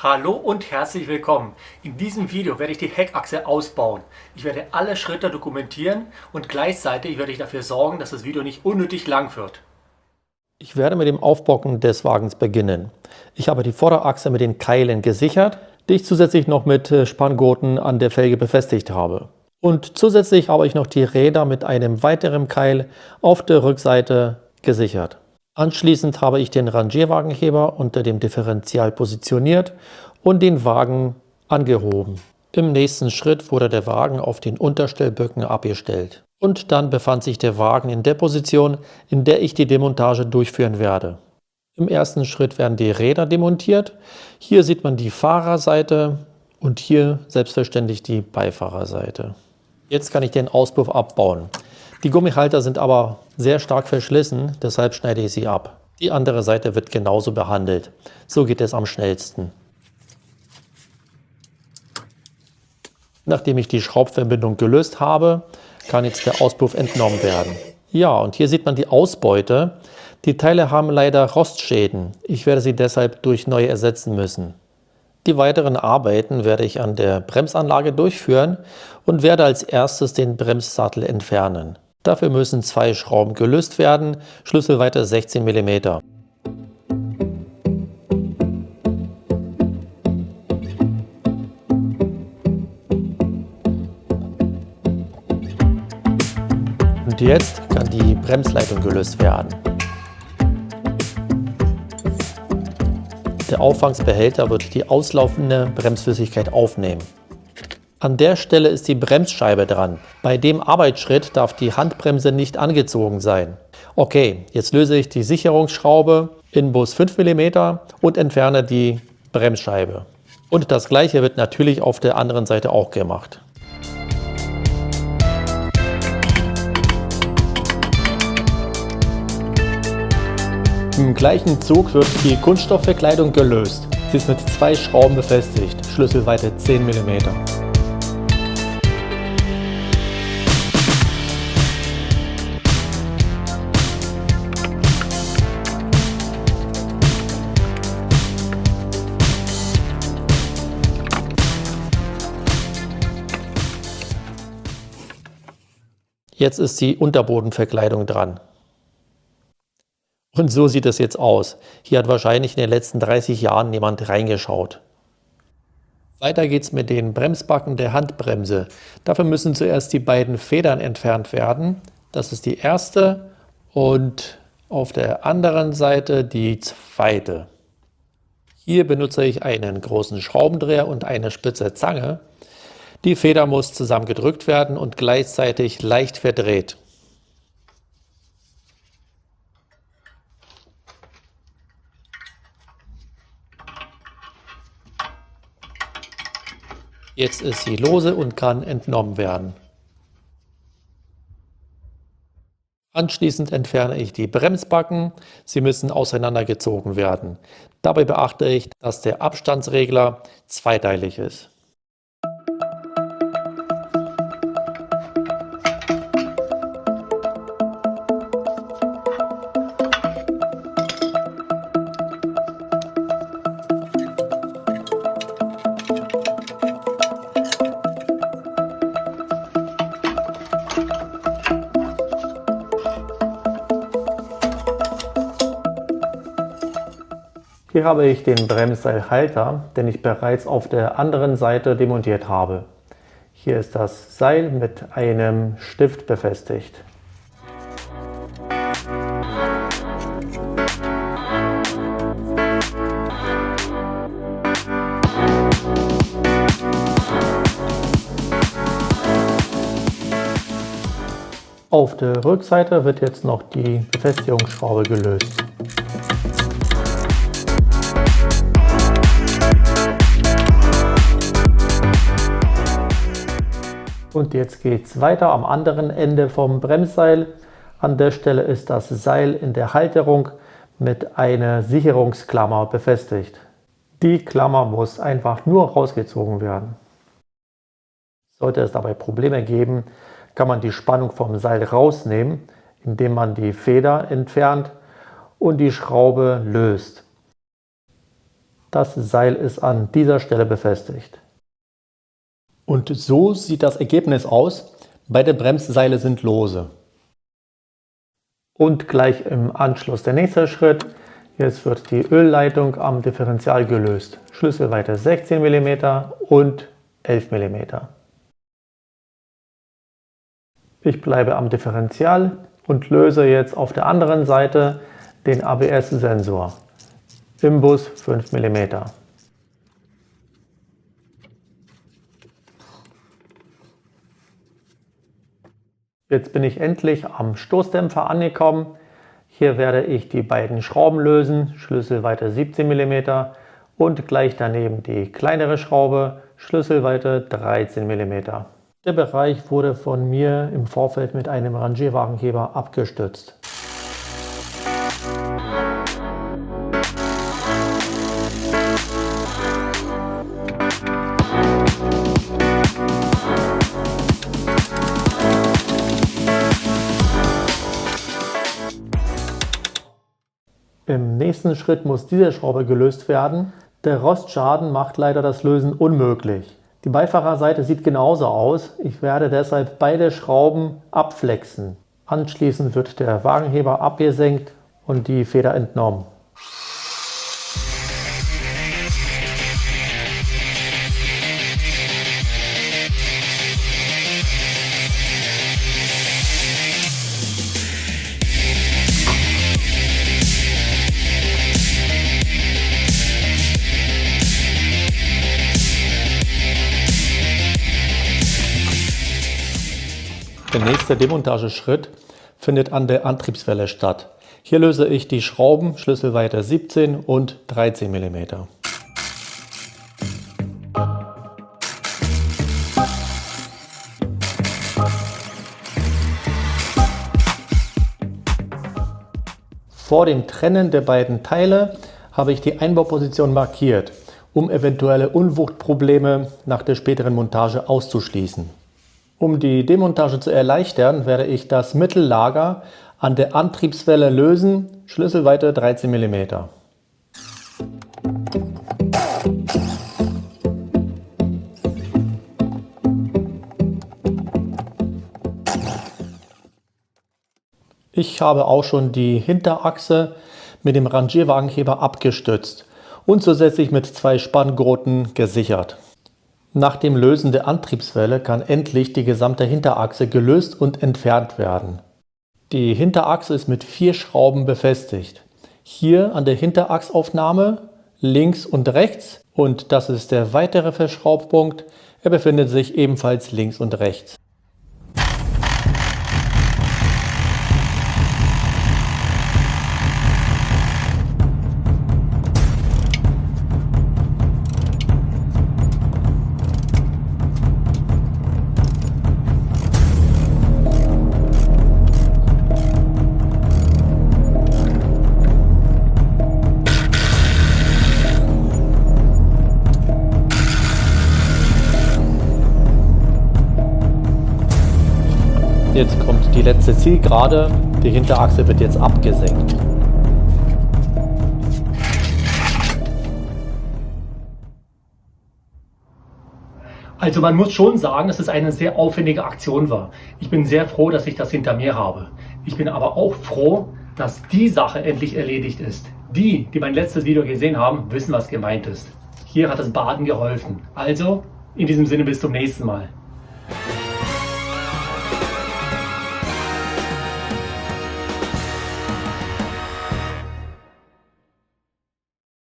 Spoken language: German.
Hallo und herzlich willkommen. In diesem Video werde ich die Heckachse ausbauen. Ich werde alle Schritte dokumentieren und gleichzeitig werde ich dafür sorgen, dass das Video nicht unnötig lang wird. Ich werde mit dem Aufbocken des Wagens beginnen. Ich habe die Vorderachse mit den Keilen gesichert, die ich zusätzlich noch mit Spanngurten an der Felge befestigt habe. Und zusätzlich habe ich noch die Räder mit einem weiteren Keil auf der Rückseite gesichert. Anschließend habe ich den Rangierwagenheber unter dem Differential positioniert und den Wagen angehoben. Im nächsten Schritt wurde der Wagen auf den Unterstellböcken abgestellt. Und dann befand sich der Wagen in der Position, in der ich die Demontage durchführen werde. Im ersten Schritt werden die Räder demontiert. Hier sieht man die Fahrerseite und hier selbstverständlich die Beifahrerseite. Jetzt kann ich den Auspuff abbauen. Die Gummihalter sind aber sehr stark verschlissen, deshalb schneide ich sie ab. Die andere Seite wird genauso behandelt. So geht es am schnellsten. Nachdem ich die Schraubverbindung gelöst habe, kann jetzt der Auspuff entnommen werden. Ja, und hier sieht man die Ausbeute. Die Teile haben leider Rostschäden. Ich werde sie deshalb durch neue ersetzen müssen. Die weiteren Arbeiten werde ich an der Bremsanlage durchführen und werde als erstes den Bremssattel entfernen. Dafür müssen 2 Schrauben gelöst werden, Schlüsselweite 16 mm. Und jetzt kann die Bremsleitung gelöst werden. Der Auffangsbehälter wird die auslaufende Bremsflüssigkeit aufnehmen. An der Stelle ist die Bremsscheibe dran. Bei dem Arbeitsschritt darf die Handbremse nicht angezogen sein. Okay, jetzt löse ich die Sicherungsschraube in Bus 5 mm und entferne die Bremsscheibe. Und das gleiche wird natürlich auf der anderen Seite auch gemacht. Im gleichen Zug wird die Kunststoffverkleidung gelöst. Sie ist mit 2 Schrauben befestigt, Schlüsselweite 10 mm. Jetzt ist die Unterbodenverkleidung dran. Und so sieht es jetzt aus. Hier hat wahrscheinlich in den letzten 30 Jahren jemand reingeschaut. Weiter geht's mit den Bremsbacken der Handbremse. Dafür müssen zuerst die beiden Federn entfernt werden. Das ist die erste und auf der anderen Seite die zweite. Hier benutze ich einen großen Schraubendreher und eine spitze Zange. Die Feder muss zusammengedrückt werden und gleichzeitig leicht verdreht. Jetzt ist sie lose und kann entnommen werden. Anschließend entferne ich die Bremsbacken. Sie müssen auseinandergezogen werden. Dabei beachte ich, dass der Abstandsregler zweiteilig ist. Hier habe ich den Bremsseilhalter, den ich bereits auf der anderen Seite demontiert habe. Hier ist das Seil mit einem Stift befestigt. Auf der Rückseite wird jetzt noch die Befestigungsschraube gelöst. Und jetzt geht es weiter am anderen Ende vom Bremsseil. An der Stelle ist das Seil in der Halterung mit einer Sicherungsklammer befestigt. Die Klammer muss einfach nur rausgezogen werden. Sollte es dabei Probleme geben, kann man die Spannung vom Seil rausnehmen, indem man die Feder entfernt und die Schraube löst. Das Seil ist an dieser Stelle befestigt. Und so sieht das Ergebnis aus. Beide Bremsseile sind lose. Und gleich im Anschluss der nächste Schritt. Jetzt wird die Ölleitung am Differential gelöst. Schlüsselweite 16 mm und 11 mm. Ich bleibe am Differential und löse jetzt auf der anderen Seite den ABS-Sensor. Imbus 5 mm. Jetzt bin ich endlich am Stoßdämpfer angekommen. Hier werde ich die beiden Schrauben lösen, Schlüsselweite 17 mm und gleich daneben die kleinere Schraube, Schlüsselweite 13 mm. Der Bereich wurde von mir im Vorfeld mit einem Rangierwagenheber abgestützt. Im nächsten Schritt muss diese Schraube gelöst werden. Der Rostschaden macht leider das Lösen unmöglich. Die Beifahrerseite sieht genauso aus. Ich werde deshalb beide Schrauben abflexen. Anschließend wird der Wagenheber abgesenkt und die Feder entnommen. Der nächste Demontageschritt findet an der Antriebswelle statt. Hier löse ich die Schrauben Schlüsselweite 17 und 13 mm. Vor dem Trennen der beiden Teile habe ich die Einbauposition markiert, um eventuelle Unwuchtprobleme nach der späteren Montage auszuschließen. Um die Demontage zu erleichtern, werde ich das Mittellager an der Antriebswelle lösen, Schlüsselweite 13 mm. Ich habe auch schon die Hinterachse mit dem Rangierwagenheber abgestützt und zusätzlich mit 2 Spanngurten gesichert. Nach dem Lösen der Antriebswelle kann endlich die gesamte Hinterachse gelöst und entfernt werden. Die Hinterachse ist mit 4 Schrauben befestigt. Hier an der Hinterachsaufnahme links und rechts, und das ist der weitere Verschraubpunkt. Er befindet sich ebenfalls links und rechts. Jetzt kommt die letzte Zielgerade, die Hinterachse wird jetzt abgesenkt. Also man muss schon sagen, dass es eine sehr aufwendige Aktion war. Ich bin sehr froh, dass ich das hinter mir habe. Ich bin aber auch froh, dass die Sache endlich erledigt ist. Die mein letztes Video gesehen haben, wissen, was gemeint ist. Hier hat das Baden geholfen. Also, in diesem Sinne bis zum nächsten Mal.